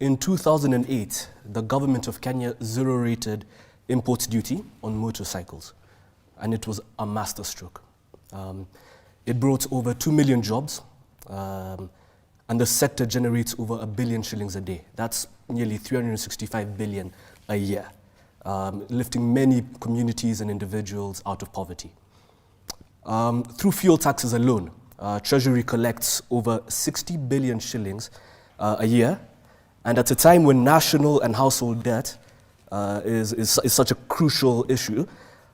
In 2008, the government of Kenya zero-rated import duty on motorcycles, and it was a masterstroke. It brought over 2 million jobs, and the sector generates over 1 billion shillings a day. That's nearly 365 billion a year, lifting many communities and individuals out of poverty. Through fuel taxes alone, Treasury collects over 60 billion shillings a year, and at a time when national and household debt is such a crucial issue,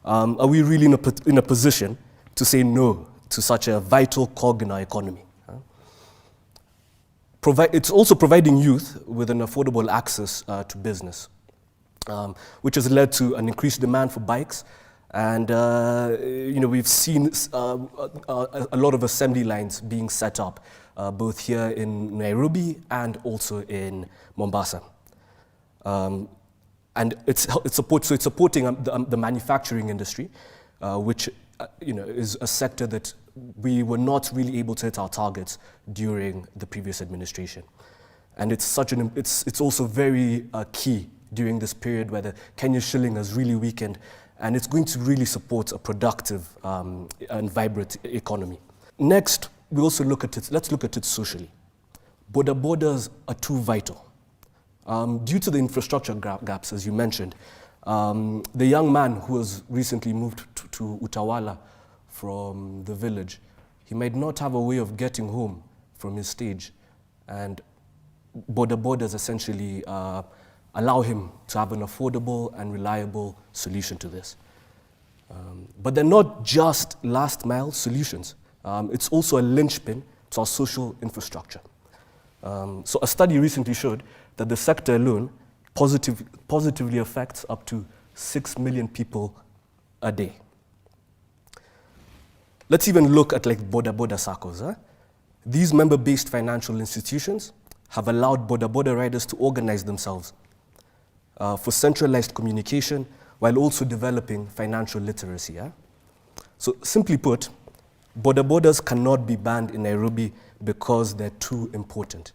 are we really in a position to say no to such a vital cog in our economy? It's also providing youth with an affordable access to business, which has led to an increased demand for bikes. And we've seen a lot of assembly lines being set up, both here in Nairobi and also in Mombasa. And it's supporting the manufacturing industry, which is a sector that we were not really able to hit our targets during the previous administration. And it's also very key during this period where the Kenyan shilling has really weakened, and it's going to really support a productive and vibrant economy. Next, let's look at it socially. Bodas are too vital. Due to the infrastructure gaps, as you mentioned, the young man who has recently moved to Utawala from the village, he might not have a way of getting home from his stage, and bodas essentially allow him to have an affordable and reliable solution to this. But they're not just last mile solutions. It's also a linchpin to our social infrastructure. So a study recently showed that the sector alone positively affects up to 6 million people a day. Let's even look at like Boda circles. These member-based financial institutions have allowed Boda riders to organize themselves for centralized communication while also developing financial literacy. So simply put, bodas cannot be banned in Nairobi because they're too important.